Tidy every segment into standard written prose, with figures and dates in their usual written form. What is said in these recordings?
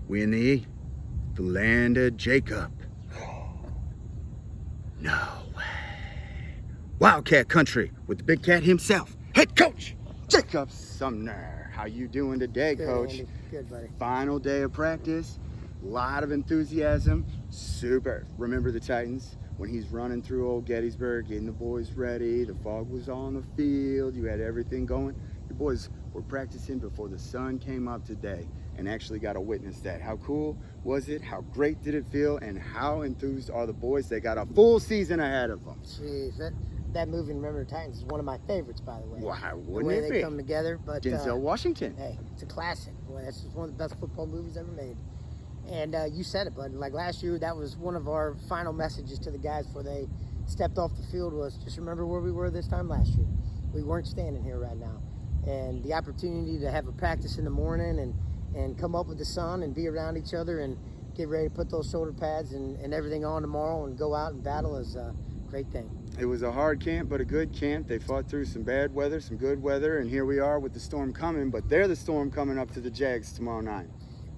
We in the land of Jacob. No way. Wildcat country with the big cat himself, head coach Jacob Sumner. How you doing today, Good, Coach? Andy. Good, buddy. Final day of practice. A lot of enthusiasm. Super. Remember the Titans? When he's running through old Gettysburg, getting the boys ready. The fog was on the field. You had everything going. Your boys were practicing before the sun came up today and actually got to witness that. How cool was it? How great did it feel? And how enthused are the boys? They got a full season ahead of them. Jeez, that movie, Remember the Titans, is one of my favorites, by the way. Why The wouldn't way it they be? come together. But Denzel Washington. hey, it's a classic. Boy, that's just one of the best football movies ever made. And you said it, bud. Like last year, that was one of our final messages to the guys before they stepped off the field was just remember where we were this time last year. We weren't standing here right now. And the opportunity to have a practice in the morning and come up with the sun and be around each other and get ready to put those shoulder pads and everything on tomorrow and go out and battle is a great thing. It was a hard camp, but a good camp. They fought through some bad weather, some good weather, and here we are with the storm coming, but they're the storm coming up to the Jags tomorrow night.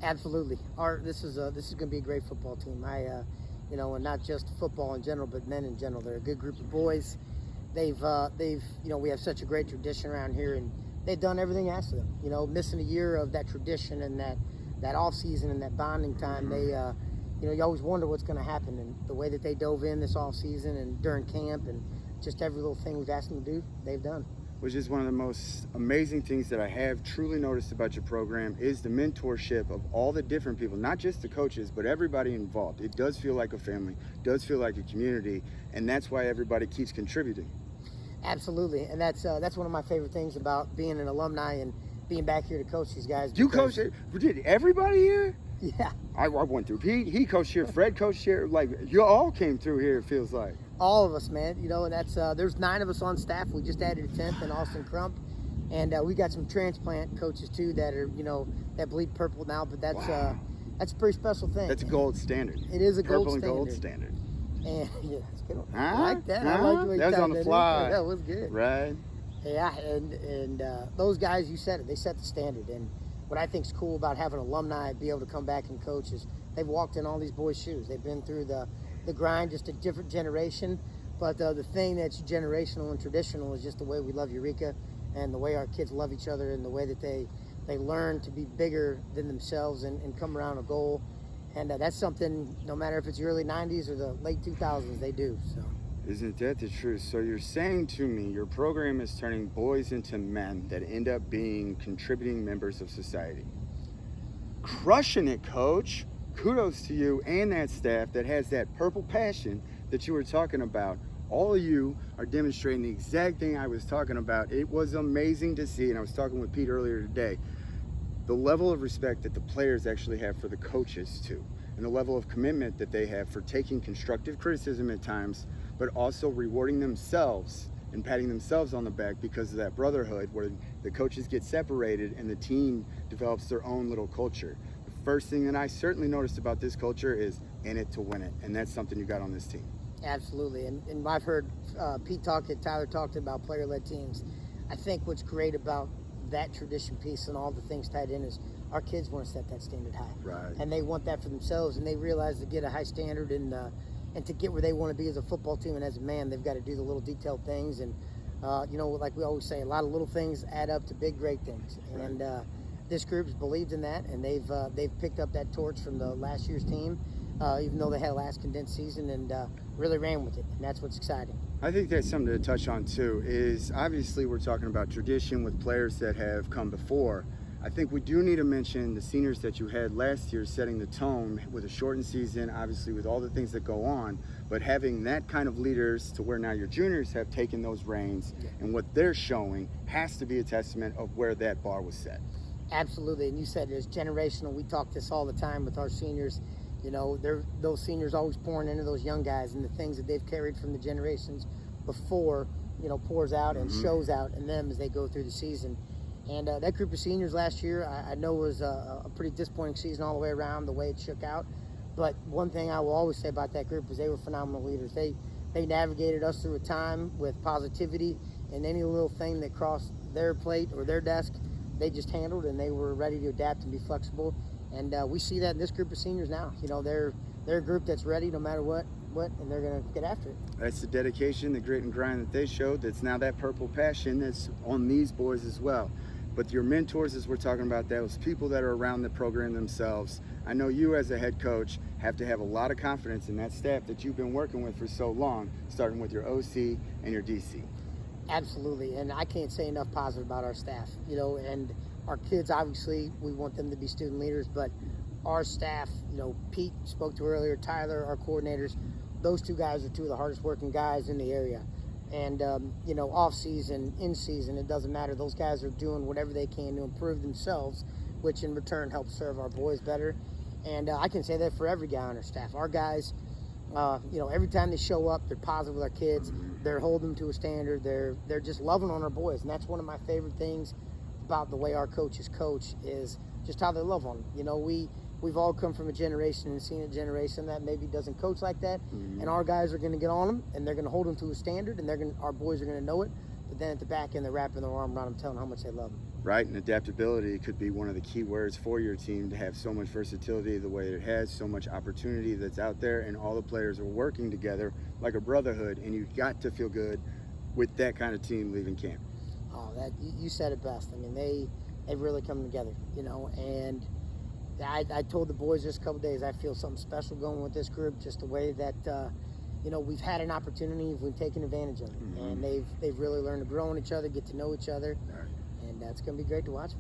Absolutely. This is going to be a great football team. And not just football in general, but men in general. They're a good group of boys. We have such a great tradition around here, and they've done everything asked of them. Missing a year of that tradition and that off season and that bonding time, you always wonder what's going to happen. And the way that they dove in this off season and during camp and just every little thing we've asked them to do, they've done. Which is one of the most amazing things that I have truly noticed about your program is the mentorship of all the different people, not just the coaches, but everybody involved. It does feel like a family, does feel like a community, and that's why everybody keeps contributing. Absolutely, and that's one of my favorite things about being an alumni and being back here to coach these guys. You coached it? Did everybody here? Yeah. I went through Pete, he coached here, Fred coached here, like you all came through here, it feels like. All of us, man. And that's there's 9 of us on staff. We just added a 10th in Austin Crump, and we got some transplant coaches too that are that bleed purple now. But that's Wow. That's a pretty special thing. That's a gold standard. It is a Purple gold and standard. gold standard. And yeah, that's a good one. Huh? I like that. I Huh? like the way you That was tied on the in. fly. That was good. Right. Yeah, and those guys, you said it. They set the standard. And what I think is cool about having alumni be able to come back and coach is they've walked in all these boys' shoes. They've been through the grind, just a different generation. But the thing that's generational and traditional is just the way we love Eureka and the way our kids love each other and the way that they learn to be bigger than themselves and come around a goal. And that's something, no matter if it's the early 90s or the late 2000s, they do. So. Isn't that the truth? So you're saying to me your program is turning boys into men that end up being contributing members of society. Crushing it, Coach. Kudos to you and that staff that has that purple passion that you were talking about. All of you are demonstrating the exact thing I was talking about. It was amazing to see, and I was talking with Pete earlier today, the level of respect that the players actually have for the coaches too, and the level of commitment that they have for taking constructive criticism at times, but also rewarding themselves and patting themselves on the back because of that brotherhood where the coaches get separated and the team develops their own little culture. The first thing that I certainly noticed about this culture is in it to win it, and that's something you got on this team. Absolutely, and I've heard Pete talk and Tyler talked about player-led teams. I think what's great about that tradition piece and all the things tied in is our kids want to set that standard high. Right. And they want that for themselves, and they realize to get a high standard and to get where they want to be as a football team and as a man, they've got to do the little detailed things. And, like we always say, a lot of little things add up to big, great things. Right. And this group's believed in that, and they've picked up that torch from the last year's team, even though they had a last condensed season, and really ran with it. And that's what's exciting. I think that's something to touch on too, is obviously we're talking about tradition with players that have come before. I think we do need to mention the seniors that you had last year setting the tone with a shortened season, obviously with all the things that go on, but having that kind of leaders to where now your juniors have taken those reins and what they're showing has to be a testament of where that bar was set. Absolutely, and you said it's generational. We talk this all the time with our seniors. Those seniors always pouring into those young guys, and the things that they've carried from the generations before, pours out and shows out in them as they go through the season. And that group of seniors last year, I know was a pretty disappointing season all the way around, the way it shook out. But one thing I will always say about that group is they were phenomenal leaders. They navigated us through a time with positivity, and any little thing that crossed their plate or their desk, they just handled, and they were ready to adapt and be flexible. And we see that in this group of seniors now. You know, they're a group that's ready no matter what, and they're going to get after it. That's the dedication, the grit and grind that they showed. That's now that purple passion that's on these boys as well. But your mentors, as we're talking about, those people that are around the program themselves, I know you as a head coach have to have a lot of confidence in that staff that you've been working with for so long, starting with your OC and your DC. Absolutely, and I can't say enough positive about our staff. You know, and our kids, obviously, we want them to be student leaders, but our staff, you know, Pete spoke to earlier, Tyler, our coordinators, those two guys are two of the hardest working guys in the area. And, you know, off season, in season, it doesn't matter. Those guys are doing whatever they can to improve themselves, which in return helps serve our boys better. And I can say that for every guy on our staff. Our guys, you know, every time they show up, they're positive with our kids. They're holding them to a standard. They're just loving on our boys. And that's one of my favorite things about the way our coaches coach is just how they love on them. You know, we've all come from a generation and seen a generation that maybe doesn't coach like that, and our guys are going to get on them, and they're going to hold them to a standard, and our boys are going to know it. But then at the back end, they're wrapping their arm around them, telling them how much they love them. Right, and adaptability could be one of the key words for your team to have so much versatility the way it has, so much opportunity that's out there, and all the players are working together like a brotherhood, and you've got to feel good with that kind of team leaving camp. Oh, that you said it best. I mean, they've really come together, you know, and I told the boys just a couple days, I feel something special going with this group, just the way that, you know, we've had an opportunity, we've taken advantage of it, and they've really learned to grow on each other, get to know each other, and that's going to be great to watch.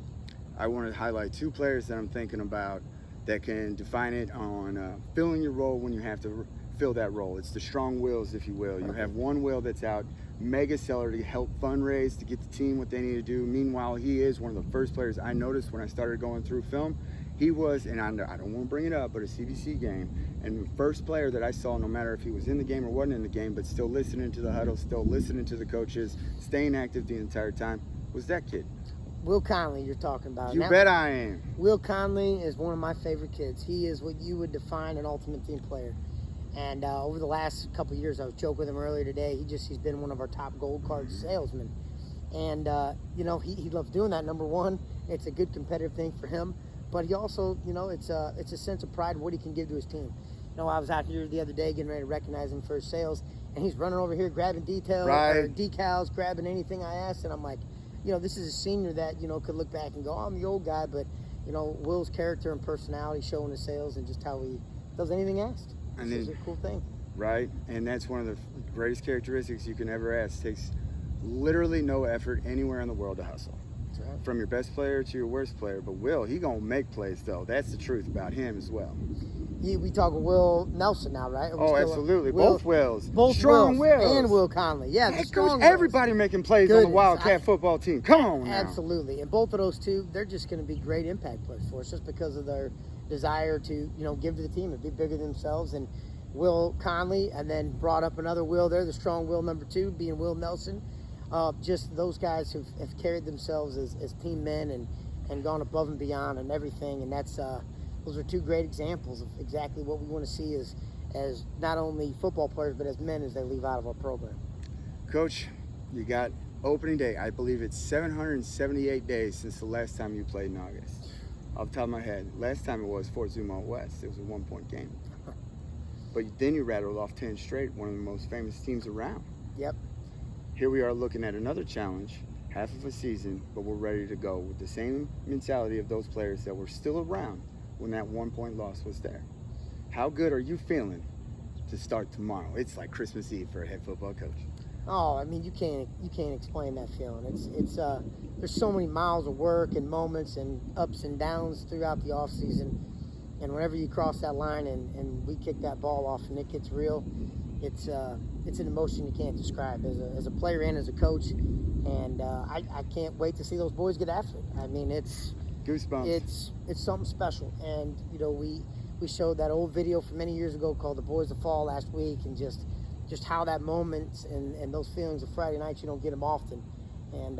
I want to highlight two players that I'm thinking about that can define it on filling your role when you have to fill that role. It's the strong wills, if you will. You have one will that's out, mega seller, to help fundraise, to get the team what they need to do. Meanwhile, he is one of the first players I noticed when I started going through film. He was, and I don't want to bring it up, but a CBC game, and the first player that I saw, no matter if he was in the game or wasn't in the game, but still listening to the huddle, still listening to the coaches, staying active the entire time, was that kid. Will Conley, you're talking about. You bet I am. Will Conley is one of my favorite kids. He is what you would define an ultimate team player. And over the last couple of years, I was joking with him earlier today, he's been one of our top gold card salesmen. And, you know, he loves doing that. Number one, it's a good competitive thing for him. But he also, you know, it's a sense of pride of what he can give to his team. You know, I was out here the other day getting ready to recognize him for his sales, and he's running over here grabbing decals, grabbing anything I asked, and I'm like, you know, this is a senior that, you know, could look back and go, oh, I'm the old guy, but, you know, Will's character and personality showing his sales and just how he does anything asked. And it's a cool thing. Right, and that's one of the greatest characteristics you can ever ask. It takes literally no effort anywhere in the world to hustle. That's right. From your best player to your worst player. But Will, he gonna make plays though. That's the truth about him as well. We talk with Will Nelson now, right? Oh, absolutely. Both Wills. Strong Wills. And Will Conley. Yeah, the strong everybody making plays on the Wildcat football team. Come on now. Absolutely. And both of those two, they're just going to be great impact players for us just because of their desire to, you know, give to the team and be bigger than themselves. And Will Conley, and then brought up another Will there, the strong Will number 2, being Will Nelson. Just those guys have carried themselves as team men and gone above and beyond and everything. And that's those are two great examples of exactly what we want to see as not only football players, but as men as they leave out of our program. Coach, you got opening day. I believe it's 778 days since the last time you played in August. Off the top of my head, last time it was Fort Zumwalt West. It was a 1-point game. But then you rattled off 10 straight, one of the most famous teams around. Yep. Here we are looking at another challenge, half of a season, but we're ready to go with the same mentality of those players that were still around when that 1-point loss was there. How good are you feeling to start tomorrow? It's like Christmas Eve for a head football coach. Oh, I mean, you can't explain that feeling. It's there's so many miles of work and moments and ups and downs throughout the off season, and whenever you cross that line and we kick that ball off and it gets real, it's an emotion you can't describe as a player and as a coach, and I can't wait to see those boys get after it. I mean, it's goosebumps. It's something special, and you know we showed that old video from many years ago called "The Boys of Fall" last week, and just how that moment and those feelings of Friday nights, you don't get them often, and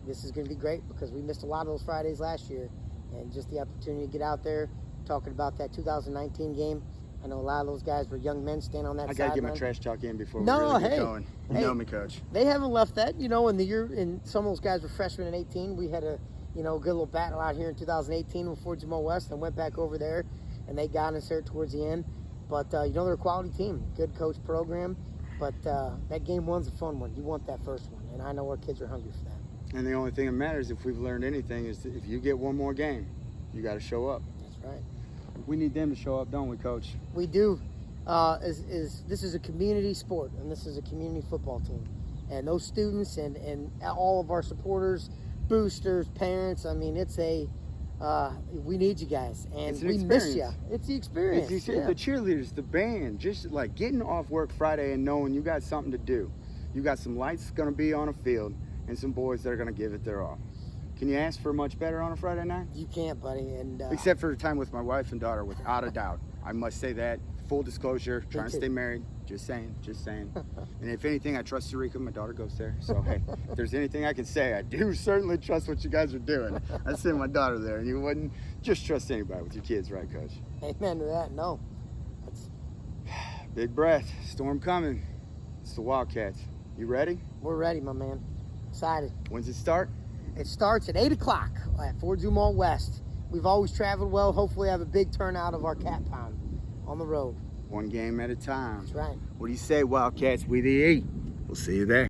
this is going to be great because we missed a lot of those Fridays last year, and just the opportunity to get out there talking about that 2019 game. I know a lot of those guys were young men standing on that sideline. I got to get my trash talk in before we really get going. You know me, Coach. They haven't left that, you know, in the year, and some of those guys were freshmen in 18. We had you know, good little battle out here in 2018 with Fort Jamal West, and went back over there, and they got us there towards the end. But, you know, they're a quality team, good coach program. But that game one's a fun one. You want that first one, and I know our kids are hungry for that. And the only thing that matters, if we've learned anything, is that if you get one more game, you got to show up. That's right. We need them to show up, don't we, Coach? We do. This is a community sport, and this is a community football team. And those students and all of our supporters, boosters, parents, I mean, it's we need you guys, and we miss you. It's the experience. If you see the cheerleaders, the band, just like getting off work Friday and knowing you got something to do. You got some lights going to be on a field and some boys that are going to give it their all. Can you ask for much better on a Friday night? You can't, buddy. And except for time with my wife and daughter, without a doubt. I must say that. Full disclosure, trying to stay married. Just saying. And if anything, I trust Eureka. My daughter goes there. So, hey, if there's anything I can say, I do certainly trust what you guys are doing. I send my daughter there, and you wouldn't just trust anybody with your kids, right, Coach? Amen to that. No. Big breath. Storm coming. It's the Wildcats. You ready? We're ready, my man. Excited. When's it start? It starts at 8 o'clock at Fort Jamal West. We've always traveled well. Hopefully have a big turnout of our cat pound on the road. One game at a time. That's right. What do you say, Wildcats? We the 8. We'll see you there.